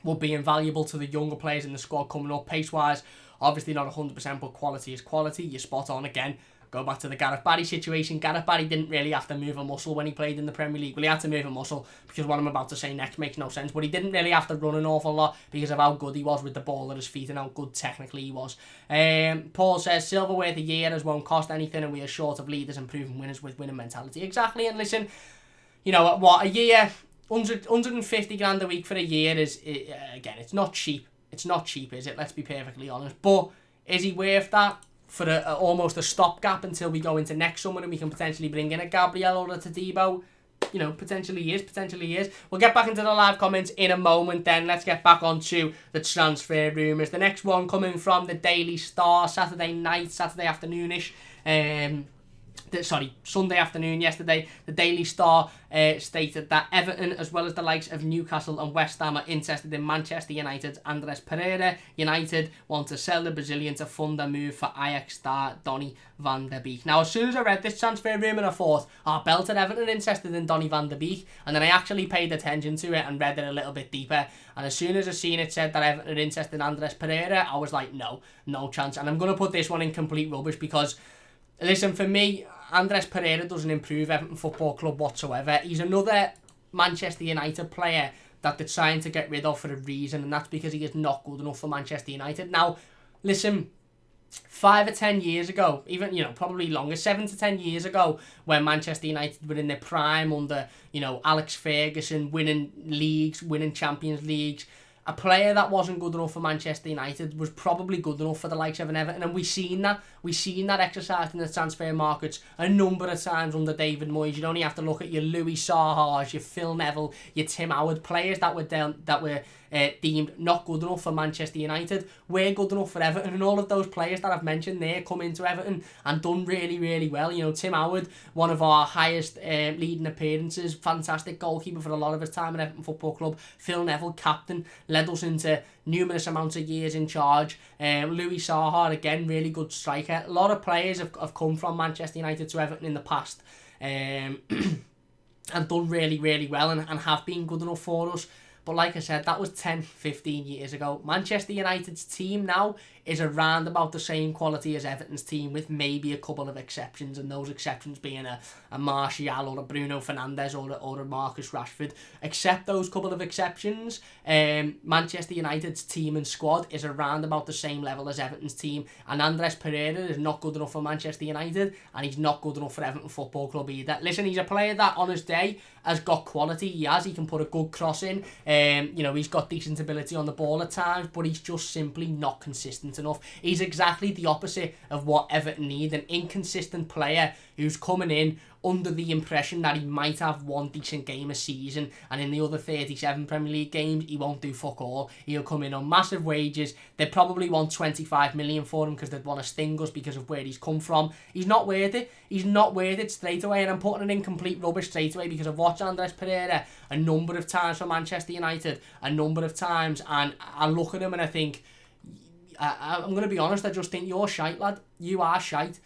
Speaker 1: Will be invaluable to the younger players in the squad coming up, pace-wise. Obviously not 100%, but quality is quality. You're spot on again. Go back to the Gareth Barry situation. Gareth Barry didn't really have to move a muscle when he played in the Premier League. Well, he had to move a muscle because what I'm about to say next makes no sense. But he didn't really have to run an awful lot because of how good he was with the ball at his feet and how good technically he was. Paul says, Silva worth a year as won't cost anything, and we are short of leaders and proven winners with winning mentality. Exactly, and listen, you know what, a year, 150 grand a week for a year is, again, it's not cheap. It's not cheap, is it? Let's be perfectly honest. But is he worth that for almost a stopgap until we go into next summer and we can potentially bring in a Gabriel or a Todibo? You know, potentially is. We'll get back into the live comments in a moment then. Let's get back onto the transfer rumours. The next one coming from the Daily Star, Saturday afternoonish. Sunday afternoon yesterday, the Daily Star stated that Everton, as well as the likes of Newcastle and West Ham, are interested in Manchester United's Andreas Pereira. United want to sell the Brazilian to fund a move for Ajax star Donny van der Beek. Now, as soon as I read this transfer rumour, I thought, belted Everton interested in Donny van der Beek, and then I actually paid attention to it and read it a little bit deeper, and as soon as I seen it said that Everton are interested in Andreas Pereira, I was like, no chance. And I'm going to put this one in complete rubbish because, listen, for me, Andreas Pereira doesn't improve Everton Football Club whatsoever. He's another Manchester United player that they're trying to get rid of for a reason, and that's because he is not good enough for Manchester United. Now, listen, 5 or 10 years ago, even, probably longer, 7 to 10 years ago, when Manchester United were in their prime under, Alex Ferguson, winning leagues, winning Champions Leagues, a player that wasn't good enough for Manchester United was probably good enough for the likes of an Everton, and we've seen that exercise in the transfer markets a number of times under David Moyes. You only have to look at your Louis Saha's, your Phil Neville, your Tim Howard, players that were deemed not good enough for Manchester United, were good enough for Everton, and all of those players that I've mentioned there come into Everton and done really, really well. Tim Howard, one of our highest leading appearances, fantastic goalkeeper for a lot of his time at Everton Football Club. Phil Neville, captain, led us into numerous amounts of years in charge. Louis Saha, again, really good striker. A lot of players have come from Manchester United to Everton in the past and done really, really well and have been good enough for us. But like I said, that was 10, 15 years ago. Manchester United's team now is around about the same quality as Everton's team, with maybe a couple of exceptions, and those exceptions being a Martial or a Bruno Fernandes or a Marcus Rashford. Except those couple of exceptions, Manchester United's team and squad is around about the same level as Everton's team, and Andreas Pereira is not good enough for Manchester United, and he's not good enough for Everton Football Club either. Listen, he's a player that on his day has got quality. He can put a good cross in. He's got decent ability on the ball at times, but he's just simply not consistent enough. He's exactly the opposite of what Everton need, an inconsistent player who's coming in under the impression that he might have one decent game a season, and in the other 37 Premier League games he won't do fuck all. He'll come in on massive wages. They probably want 25 million for him because they'd want to sting us because of where he's come from. He's not worth it. He's not worth it straight away, and I'm putting it in complete rubbish straight away because I've watched Andreas Pereira a number of times for Manchester United, a number of times, and I look at him and I think, I'm going to be honest, I just think you're shite, lad. You are shite.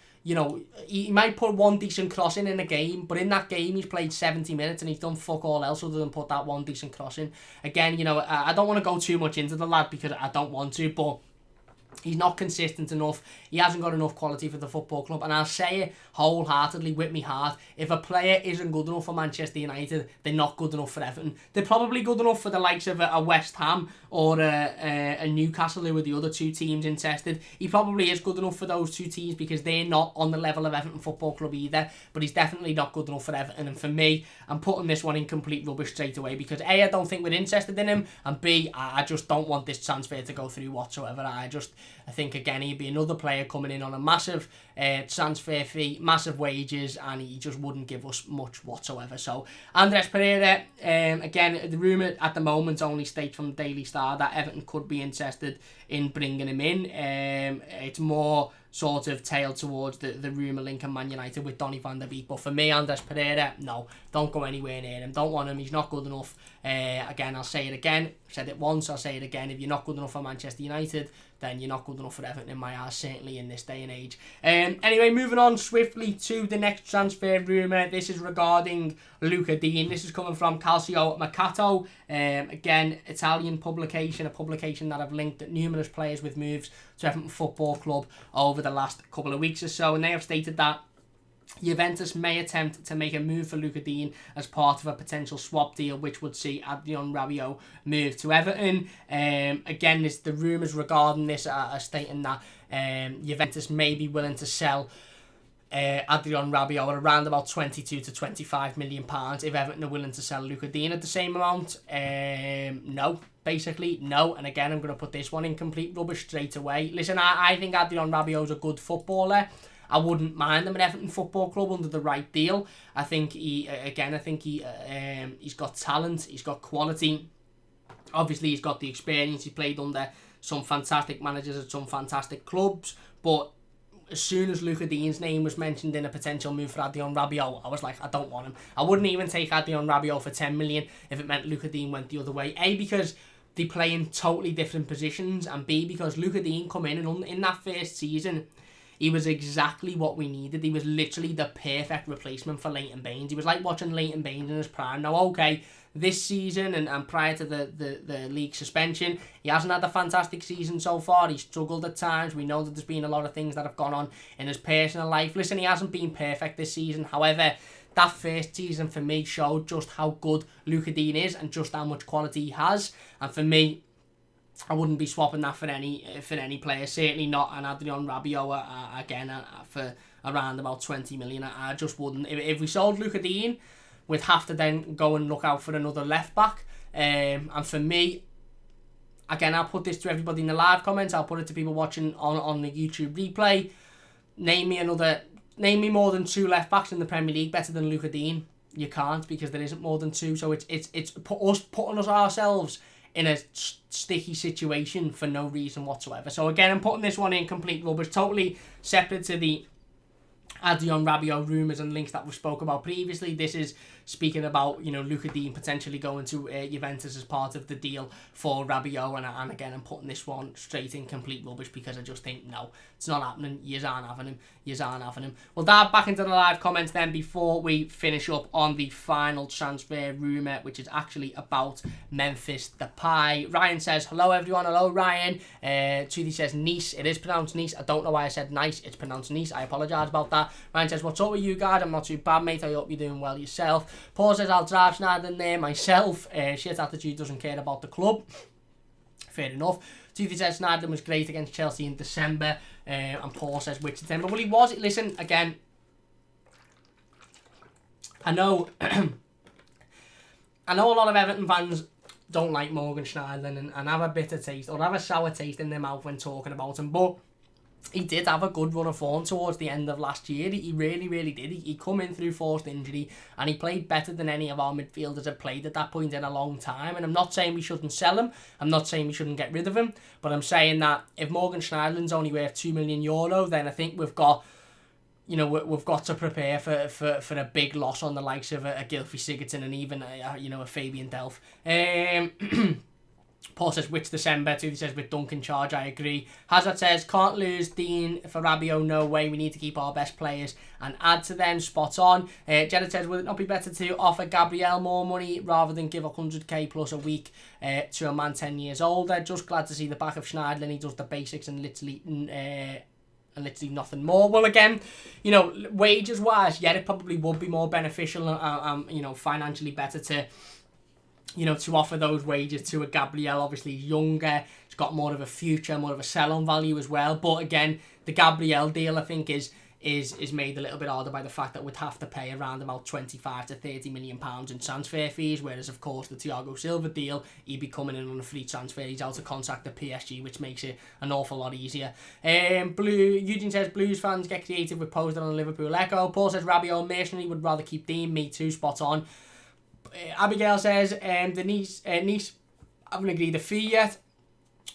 Speaker 1: He might put one decent cross in a game, but in that game he's played 70 minutes and he's done fuck all else other than put that one decent cross in. Again, I don't want to go too much into the lad because I don't want to, but he's not consistent enough. He hasn't got enough quality for the football club, and I'll say it wholeheartedly with me heart. If a player isn't good enough for Manchester United, they're not good enough for Everton. They're probably good enough for the likes of a West Ham or a Newcastle, who are the other two teams interested. He probably is good enough for those two teams because they're not on the level of Everton Football Club either, but he's definitely not good enough for Everton. And for me, I'm putting this one in complete rubbish straight away because A, I don't think we're interested in him, and B, I just don't want this transfer to go through whatsoever. I think, again, he'd be another player coming in on a massive transfer fee, massive wages, and he just wouldn't give us much whatsoever. So, Andreas Pereira, again, the rumour at the moment only states from the Daily Star that Everton could be interested in bringing him in. It's more sort of tailed towards the rumour linking Man United with Donny van der Beek. But for me, Andreas Pereira, no, don't go anywhere near him. Don't want him. He's not good enough. Again, I'll say it again. I've said it once, I'll say it again. If you're not good enough for Manchester United, then you're not good enough for Everton in my eyes, certainly in this day and age. Anyway, moving on swiftly to the next transfer rumour. This is regarding Luka Digne. This is coming from Calcio Mercato. Again, Italian publication, a publication that have linked numerous players with moves to Everton Football Club over the last couple of weeks or so, and they have stated that Juventus may attempt to make a move for Luka Digne as part of a potential swap deal, which would see Adrien Rabiot move to Everton. Again, the rumours regarding this are stating that Juventus may be willing to sell Adrien Rabiot at around about 22 to 25 million pounds if Everton are willing to sell Luka Digne at the same amount. No. Basically, no. And again, I'm going to put this one in complete rubbish straight away. Listen, I think Adrien Rabiot's a good footballer. I wouldn't mind him at Everton Football Club under the right deal. I think he's got talent, he's got quality. Obviously, he's got the experience. He played under some fantastic managers at some fantastic clubs. But as soon as Luka Digne's name was mentioned in a potential move for Adrian Rabiot, I was like, I don't want him. I wouldn't even take Adrian Rabiot for 10 million if it meant Luka Digne went the other way. A, because they play in totally different positions, and B, because Luka Digne come in and in that first season, he was exactly what we needed. He was literally the perfect replacement for Leighton Baines. He was like watching Leighton Baines in his prime. Now, okay, this season and prior to the league suspension, he hasn't had a fantastic season so far. He's struggled at times. We know that there's been a lot of things that have gone on in his personal life. Listen, he hasn't been perfect this season. However, that first season for me showed just how good Luka Digne is and just how much quality he has. And for me, I wouldn't be swapping that for any player. Certainly not an Adrian Rabiot again for around about 20 million. I just wouldn't. If we sold Luka Digne, we'd have to then go and look out for another left back. And for me, again, I'll put this to everybody in the live comments. I'll put it to people watching on the YouTube replay. Name me more than 2 left backs in the Premier League better than Luka Digne. You can't, because there isn't more than 2. So it's putting us ourselves in a sticky situation for no reason whatsoever. So again, I'm putting this one in complete rubbish, totally separate to the Adrian Rabiot rumours and links that we spoke about previously. This is speaking about, Luka Digne potentially going to Juventus as part of the deal for Rabiot, and again, I'm putting this one straight in complete rubbish, because I just think, no, it's not happening. Yous aren't having him. We'll dive back into the live comments then before we finish up on the final transfer rumour, which is actually about Memphis Depay. Ryan says, hello everyone. Hello Ryan. Trudy says Nice. It is pronounced Nice. I don't know why I said nice. It's pronounced Nice. I apologise about that. Ryan says, what's up with you guys? I'm not too bad, mate. I hope you're doing well yourself. Paul says, I'll drive Schneiderlin there myself. Shit attitude, doesn't care about the club. Fair enough. Tuthi says Schneiderlin was great against Chelsea in December. And Paul says Wichita. Well, he was. Listen, again, I know a lot of Everton fans don't like Morgan Schneiderlin and have a bitter taste or have a sour taste in their mouth when talking about him. But he did have a good run of form towards the end of last year. He really, really did. He come in through forced injury and he played better than any of our midfielders had played at that point in a long time. And I'm not saying we shouldn't sell him. I'm not saying we shouldn't get rid of him. But I'm saying that if Morgan Schneiderlin's only worth €2 million, then I think we've got to prepare for a big loss on the likes of a Gylfi Sigurdsson and even a Fabian Delph. Paul says, which December? Tuthi says, with Duncan charge, I agree. Hazard says, can't lose Dean for Rabiot, no way. We need to keep our best players and add to them. Spot on. Jared says, would it not be better to offer Gabriel more money rather than give 100k plus a week to a man 10 years older? Just glad to see the back of Schneiderlin. He does the basics and literally nothing more. Well, again, wages wise, yeah, it probably would be more beneficial and financially better to offer those wages to a Gabriel. Obviously he's younger, he's got more of a future, more of a sell-on value as well. But again, the Gabriel deal I think is made a little bit harder by the fact that we'd have to pay around about 25 to 30 million pounds in transfer fees, whereas of course the Thiago Silva deal, he'd be coming in on a free transfer. He's out of contract at PSG, which makes it an awful lot easier. Eugene says, Blues fans get creative with posting on the Liverpool Echo. Paul says, Rabiot mercenary, would rather keep Dean. Me too, spot on. Abigail says, the Nice haven't agreed a fee yet.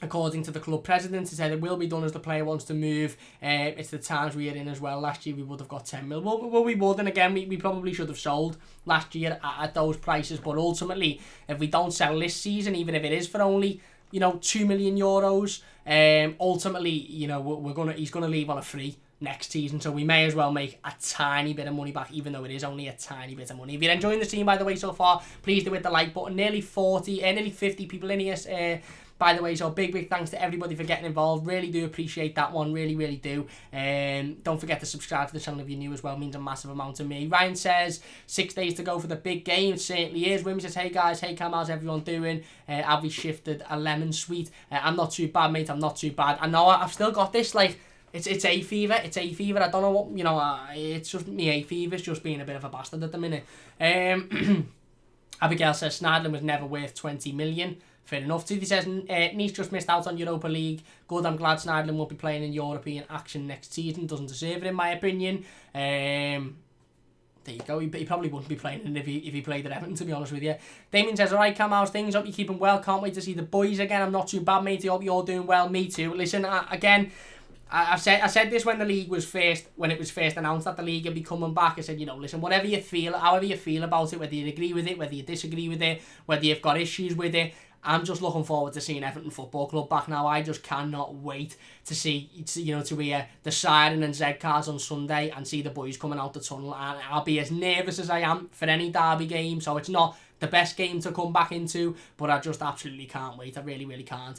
Speaker 1: According to the club president, he said it will be done as the player wants to move. It's the times we are in as well. Last year we would have got 10 mil. Well, we would, and again, we probably should have sold last year at those prices. But ultimately, if we don't sell this season, even if it is for only €2 million, ultimately, he's gonna leave on a free next season, so we may as well make a tiny bit of money back, even though it is only a tiny bit of money. If you're enjoying the stream, by the way, so far, please do hit the like button. Nearly 50 people in here, by the way, so big thanks to everybody for getting involved. Really do appreciate that one, really do. Don't forget to subscribe to the channel if you're new as well, it means a massive amount to me. Ryan says 6 days to go for the big game. It certainly is. Wimmy says, hey guys, hey Cam, how's everyone doing? Have we shifted a lemon sweet? I'm not too bad, mate. I'm not too bad. I know I've still got this It's hay fever. It's hay fever. I don't know what, it's just me hay fever's just being a bit of a bastard at the minute. Abigail says Schneiderlin was never worth 20 million. Fair enough. Tuthi says Nice just missed out on Europa League. Good, I'm glad Schneiderlin will be playing in European action next season. Doesn't deserve it in my opinion. There you go. He probably wouldn't be playing if he played at Everton, to be honest with you. Damien says, alright Cam, how's things? Hope you're keeping well. Can't wait to see the boys again. I'm not too bad, mate. I hope you're all doing well. Me too. Listen, again, I said this when it was first announced that the league would be coming back. I said, listen, whatever you feel, however you feel about it, whether you agree with it, whether you disagree with it, whether you've got issues with it, I'm just looking forward to seeing Everton Football Club back now. I just cannot wait to see, to hear the siren and Z cars on Sunday and see the boys coming out the tunnel. And I'll be as nervous as I am for any derby game, so it's not the best game to come back into, but I just absolutely can't wait. I really, really can't.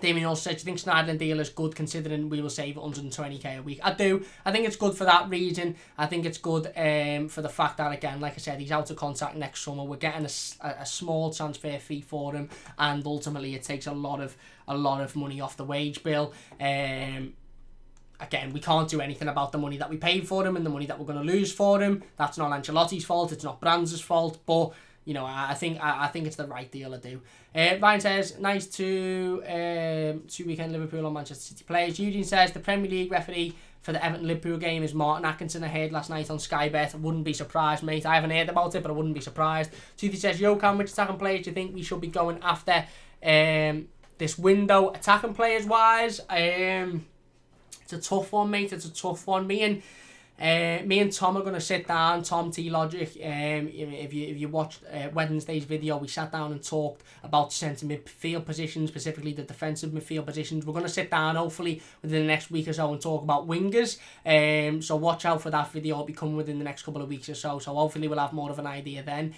Speaker 1: Damien also said, do you think Schneiderlin deal is good considering we will save 120k a week? I do. I think it's good for that reason. I think it's good for the fact that, again, like I said, he's out of contract next summer. We're getting a small transfer fee for him, and ultimately it takes a lot of money off the wage bill. Again, we can't do anything about the money that we paid for him and the money that we're going to lose for him. That's not Ancelotti's fault. It's not Brands' fault. But I think it's the right deal to do. Ryan says, nice to weekend Liverpool on Manchester City players. Eugene says, the Premier League referee for the Everton-Liverpool game is Martin Atkinson. I heard last night on Sky Bet. I wouldn't be surprised, mate. I haven't heard about it, but I wouldn't be surprised. Toothy says, yo, Cam, which attacking players do you think we should be going after this window, attacking players-wise? It's a tough one, mate. It's a tough one. Me and Tom are going to sit down, Tom T Logic. If you watched Wednesday's video, we sat down and talked about centre midfield positions, specifically the defensive midfield positions. We're going to sit down hopefully within the next week or so and talk about wingers. So watch out for that video. It'll be coming within the next couple of weeks or so. So hopefully we'll have more of an idea then.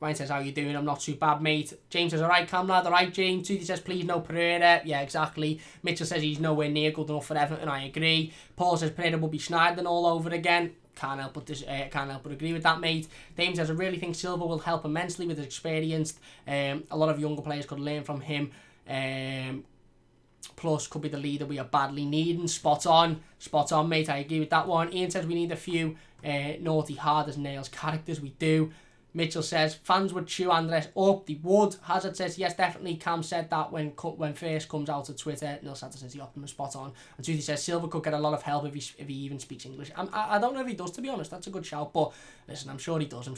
Speaker 1: Ryan says, how you doing? I'm not too bad, mate. James says, alright, Camlad. Alright, James. Toothy says, please no Pereira. Yeah, exactly. Mitchell says he's nowhere near good enough for Everton. I agree. Paul says Pereira will be Schneiderlin all over again. Can't help but agree with that, mate. Dame says, I really think Silva will help immensely with his experience. A lot of younger players could learn from him. Plus, could be the leader we are badly needing. Spot on, mate. I agree with that one. Ian says we need a few naughty, hard as nails characters. We do. Mitchell says fans would chew Andreas up. They would. Hazard says yes, definitely. Cam said that when first comes out of Twitter. Neil Satter says the optimum, spot on. And Toothy says Silva could get a lot of help if he even speaks English. I don't know if he does, to be honest. That's a good shout, but listen, I'm sure he does.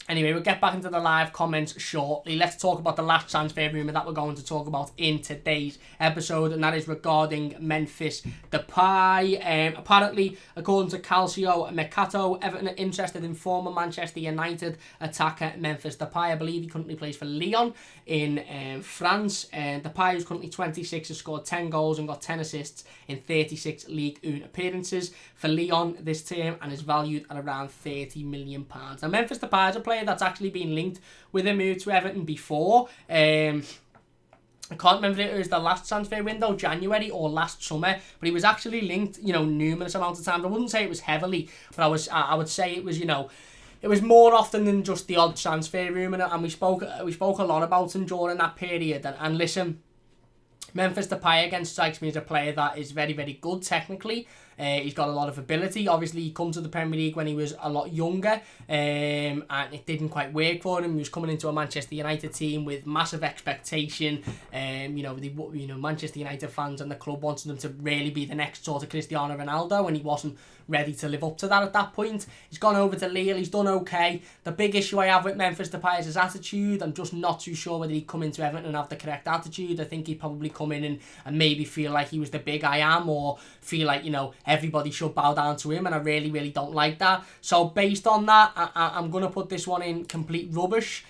Speaker 1: Anyway, we'll get back into the live comments shortly. Let's talk about the last transfer rumour that we're going to talk about in today's episode, and that is regarding Memphis Depay. Apparently, according to Calcio Mercato, Everton are interested in former Manchester United attacker Memphis Depay. I believe he currently plays for Lyon in France. Depay, who's currently 26, has scored 10 goals and got 10 assists in 36 Ligue 1 appearances for Lyon this term and is valued at around £30 million. Now, Memphis Depay is a player that's actually been linked with a move to Everton before. I can't remember if it was the last transfer window, January or last summer, but he was actually linked, numerous amounts of times. I wouldn't say it was heavily, but I would say it was, it was more often than just the odd transfer rumour, and we spoke a lot about him during that period. And listen, Memphis Depay again strikes me as a player that is very, very good technically. He's got a lot of ability. Obviously, he come to the Premier League when he was a lot younger, and it didn't quite work for him. He was coming into a Manchester United team with massive expectation. Manchester United fans and the club wanted him to really be the next sort of Cristiano Ronaldo, and he wasn't ready to live up to that at that point. He's gone over to Lille. He's done okay. The big issue I have with Memphis Depay is his attitude. I'm just not too sure whether he'd come into Everton and have the correct attitude. I think he'd probably come in and maybe feel like he was the big I am, or feel like, everybody should bow down to him, and I really, really don't like that. So based on that, I'm going to put this one in complete rubbish.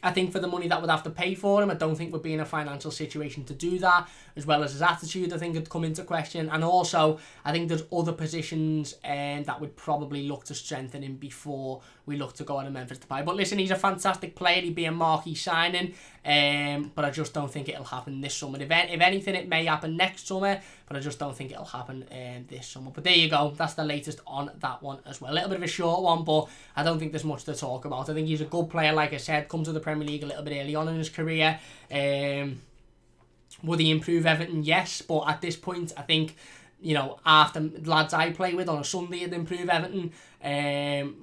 Speaker 1: I think for the money that we'd have to pay for him, I don't think we'd be in a financial situation to do that, as well as his attitude, I think, would come into question. And also, I think there's other positions that would probably look to strengthen him before we look to go on a Memphis Depay. But listen, he's a fantastic player. He'd be a marquee signing, but I just don't think it'll happen this summer. If anything, it may happen next summer, but I just don't think it'll happen this summer. But there you go. That's the latest on that one as well. A little bit of a short one, but I don't think there's much to talk about. I think he's a good player, like I said, come to the Premier League a little bit early on in his career. Would he improve Everton? Yes, but at this point, I think, after lads I play with on a Sunday, it'd improve Everton.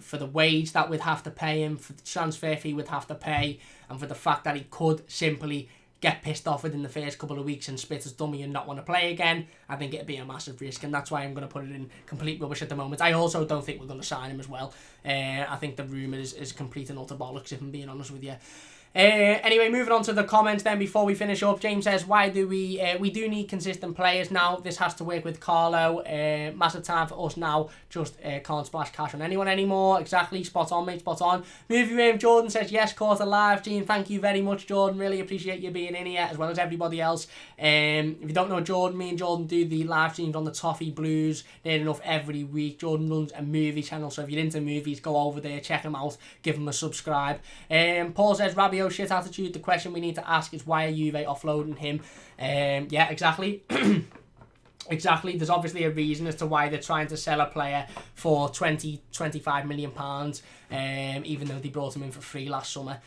Speaker 1: For the wage that we'd have to pay him, for the transfer fee we'd have to pay, and for the fact that he could simply get pissed off within the first couple of weeks and spit his dummy and not want to play again, I think it'd be a massive risk, and that's why I'm going to put it in complete rubbish at the moment. I also don't think we're going to sign him as well. I think the rumour is complete and utter bollocks, if I'm being honest with you. Anyway, moving on to the comments then before we finish up. James says, why do we do need consistent players now. This has to work with Carlo. Massive time for us now. Just can't splash cash on anyone anymore. Exactly. Spot on, mate. Spot on. Movie Room Jordan says, yes, caught a live stream. Thank you very much, Jordan. Really appreciate you being in here as well as everybody else. If you don't know Jordan, me and Jordan do the live streams on the TheMightyBlues near enough every week. Jordan runs a movie channel, so if you're into movies, go over there, check him out, give him a subscribe. Paul says, Rabiot shit attitude. The question we need to ask is why are Juve offloading him? Yeah, exactly. Exactly. There's obviously a reason as to why they're trying to sell a player for 25 million pounds, even though they brought him in for free last summer.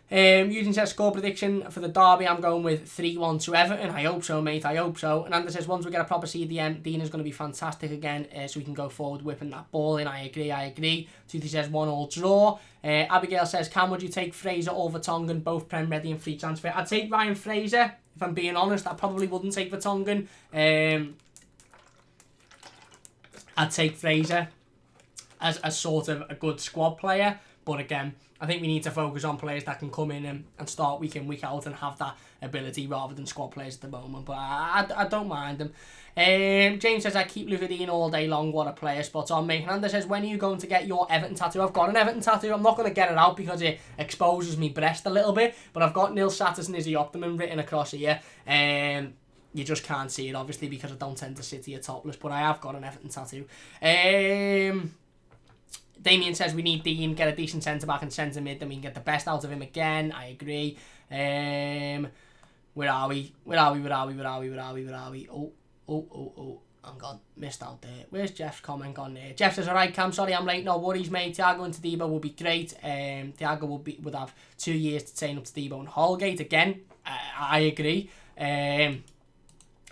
Speaker 1: Eugene says, score prediction for the derby, I'm going with 3-1 to Everton. I hope so, mate, I hope so. And Andreas says, once we get a proper CDM, Digne is going to be fantastic again, so we can go forward whipping that ball in. I agree. Tuthi says, 1-1 draw. Abigail says, Cam, would you take Fraser or Vertonghen, both Prem ready and free transfer? I'd take Ryan Fraser, if I'm being honest. I probably wouldn't take Vertonghen. I'd take Fraser as sort of a good squad player, but again, I think we need to focus on players that can come in and start week in, week out and have that ability rather than squad players at the moment. But I don't mind them. James says, I keep Luka Digne all day long. What a player. Spot on, mate. Hernandez says, when are you going to get your Everton tattoo? I've got an Everton tattoo. I'm not going to get it out because it exposes me breast a little bit. But I've got Nil Satis and Izzy Optimum written across here. You just can't see it, obviously, because I don't tend to sit here topless. But I have got an Everton tattoo. Damien says we need Digne, get a decent centre-back and centre mid, then we can get the best out of him again. I agree. Where are we? Oh, I'm gone. Missed out there. Where's Jeff's comment gone there? Jeff says, alright, Cam, sorry I'm late. No worries, mate. Thiago and Todibo will be great. Thiago would have 2 years to train up Todibo and Holgate. Again, I agree.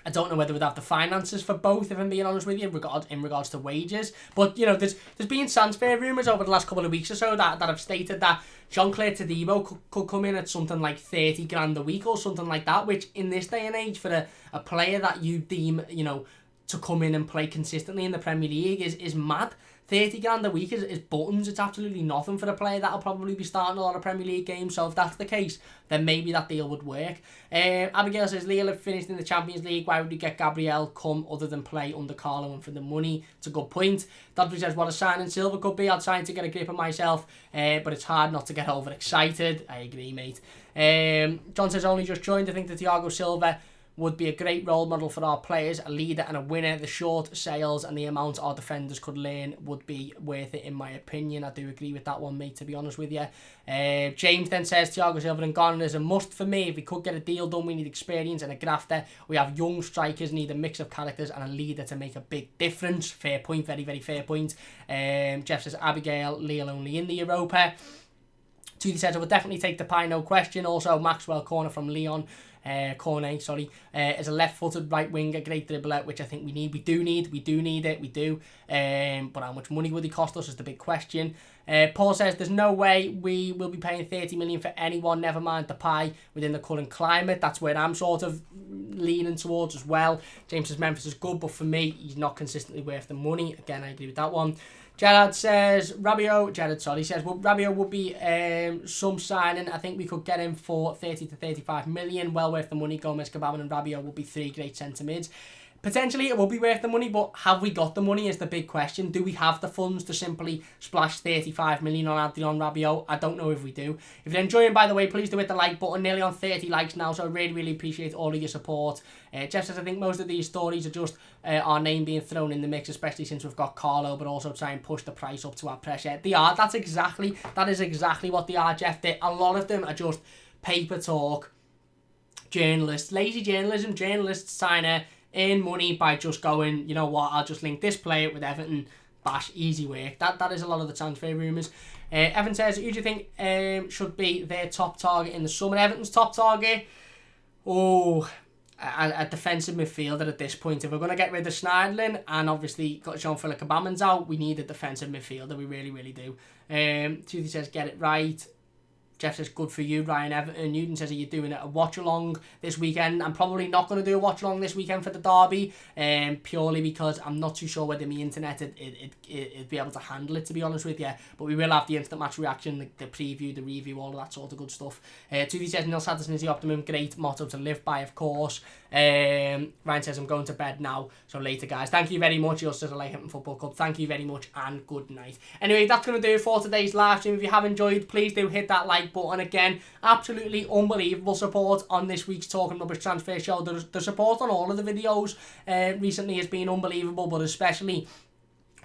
Speaker 1: I don't know whether we'd have the finances for both, if I'm being honest with you, in regards to wages. But, you know, there's been transfer rumours over the last couple of weeks or so that have stated that Jean-Claire Todibo could come in at something like 30 grand a week or something like that, which in this day and age for a player that you deem, you know, to come in and play consistently in the Premier League is mad. 30 grand a week is buttons. It's absolutely nothing for a player that'll probably be starting a lot of Premier League games. So if that's the case, then maybe that deal would work. Abigail says, Lille have finished in the Champions League. Why would you get Gabriel come other than play under Carlo and for the money? It's a good point. Dudley says, what a signing Silva could be. I'm trying to get a grip of myself, but it's hard not to get overexcited. I agree, mate. John says, only just joined. I think that Thiago Silva would be a great role model for our players, a leader and a winner. The short sales and the amount our defenders could learn would be worth it, in my opinion. I do agree with that one, mate, to be honest with you. James then says, Thiago Silva and Garner is a must for me. If we could get a deal done, we need experience and a grafter. We have young strikers, need a mix of characters and a leader to make a big difference. Fair point, very, very fair point. Jeff says, Abigail, Lille only in the Europa. Tuthi says, I would definitely take Depay, no question. Also, Maxwell Corner from Leon. Cornet, is a left-footed right winger, great dribbler, which I think we need. We do need it. But how much money would he cost us is the big question. Paul says there's no way we will be paying 30 million for anyone, never mind Depay, within the current climate. That's where I'm sort of leaning towards as well. James says Memphis is good, but for me, he's not consistently worth the money. Again, I agree with that one. Jared says, says, well, Rabiot would be some signing. I think we could get him for 30 to 35 million. Well worth the money. Gomez, Kabaman and Rabiot would be three great centre mids. Potentially it will be worth the money, but have we got the money is the big question. Do we have the funds to simply splash 35 million on Adrian Rabiot? I don't know if we do. If you're enjoying, by the way, please do hit the like button. Nearly on 30 likes now, so I really, really appreciate all of your support. Jeff says, I think most of these stories are just our name being thrown in the mix, especially since we've got Carlo, but also try and push the price up to our pressure. They are. That is exactly what they are, Jeff. A lot of them are just paper talk, journalists, lazy journalism, journalists trying to earn money by just going, you know what, I'll just link this player with Everton, bash, easy work. That is a lot of the transfer rumours. Evan says, who do you think should be their top target in the summer? Everton's top target? Oh, a defensive midfielder at this point. If we're going to get rid of Schneiderlin and obviously got Jean-Philippe Kabaman's out, we need a defensive midfielder. We really, really do. Tuthi says, get it right. Jeff says, good for you, Ryan Everton. Newton says, are you doing a watch-along this weekend? I'm probably not going to do a watch-along this weekend for the derby, purely because I'm not too sure whether my internet it'd be able to handle it, to be honest with you. But we will have the instant match reaction, the preview, the review, all of that sort of good stuff. 2D says, Neil Sanderson is the optimum. Great motto to live by, of course. Ryan says, I'm going to bed now. So later, guys. Thank you very much. You're still a Everton Football Club. Thank you very much and good night. Anyway, that's going to do it for today's live stream. If you have enjoyed, please do hit that like button. Again, absolutely unbelievable support on this week's Talking Rubbish Transfer Show. The support on all of the videos recently has been unbelievable, but especially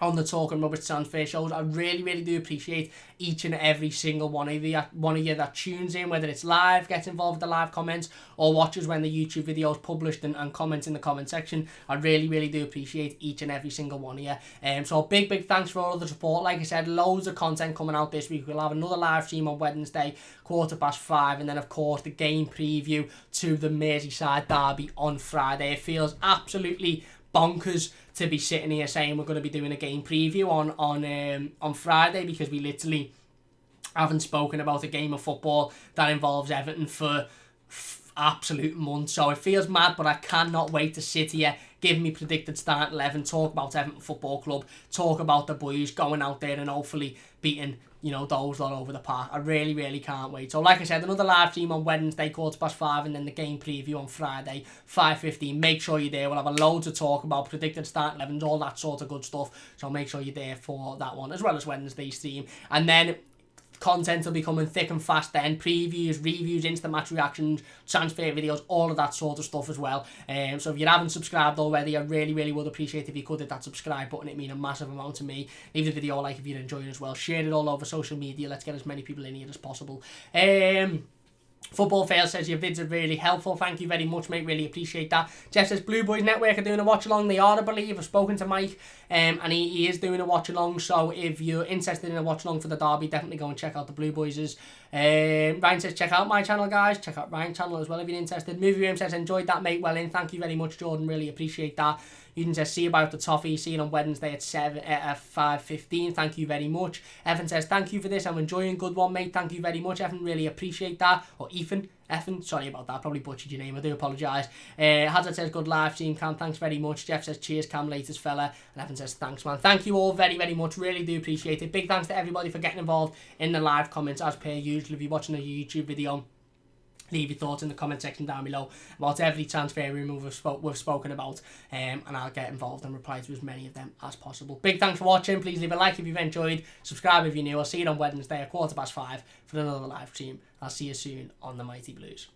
Speaker 1: on the Talking Rubbish Transfer Shows. I really, really do appreciate each and every single one of you that tunes in, whether it's live, gets involved with the live comments, or watches when the YouTube video is published and comments in the comment section. I really, really do appreciate each and every single one of you. So big thanks for all of the support. Like I said, loads of content coming out this week. We'll have another live stream on Wednesday, 5:15, and then of course the game preview to the Merseyside derby on Friday. It feels absolutely bonkers to be sitting here saying we're going to be doing a game preview on Friday, because we literally haven't spoken about a game of football that involves Everton for absolute months. So it feels mad, but I cannot wait to sit here, give me predicted start 11, talk about Everton Football Club, talk about the boys going out there and hopefully beating, you know, those all over the park. I really, really can't wait. So like I said, another live stream on Wednesday, 5:15, and then the game preview on Friday, 5:15. Make sure you're there. We'll have a load to talk about, predicted start 11s, all that sort of good stuff. So make sure you're there for that one, as well as Wednesday's stream. And then content will be coming thick and fast then. Previews, reviews, instant match reactions, transfer videos, all of that sort of stuff as well. So if you haven't subscribed already, I really, really would appreciate if you could hit that subscribe button. It means a massive amount to me. Leave the video a like if you're enjoying it as well. Share it all over social media. Let's get as many people in here as possible. Football Fail says your vids are really helpful. Thank you very much, mate. Really appreciate that. Jeff says Blue Boys Network are doing a watch along. They are, I believe. I've spoken to Mike, and he is doing a watch along. So if you're interested in a watch along for the derby, definitely go and check out the Blue Boys'. Ryan says check out my channel, guys. Check out Ryan's channel as well if you're interested. Movie Room says enjoyed that, mate. Well in. Thank you very much, Jordan. Really appreciate that. Eden says, see you about the toffee. See you on Wednesday at 5:15. Thank you very much. Evan says, thank you for this. I'm enjoying. Good one, mate. Thank you very much, Evan. Really appreciate that. Or Ethan. Sorry about that. Probably butchered your name. I do apologise. Hazard says, good live stream, Cam. Thanks very much. Jeff says, cheers, Cam. Latest fella. And Evan says, thanks, man. Thank you all very, very much. Really do appreciate it. Big thanks to everybody for getting involved in the live comments as per usual. If you're watching a YouTube video, leave your thoughts in the comment section down below about every transfer rumour we've spoken about, and I'll get involved and reply to as many of them as possible. Big thanks for watching. Please leave a like if you've enjoyed. Subscribe if you're new. I'll see you on Wednesday at 5:15 for another live stream. I'll see you soon on the Mighty Blues.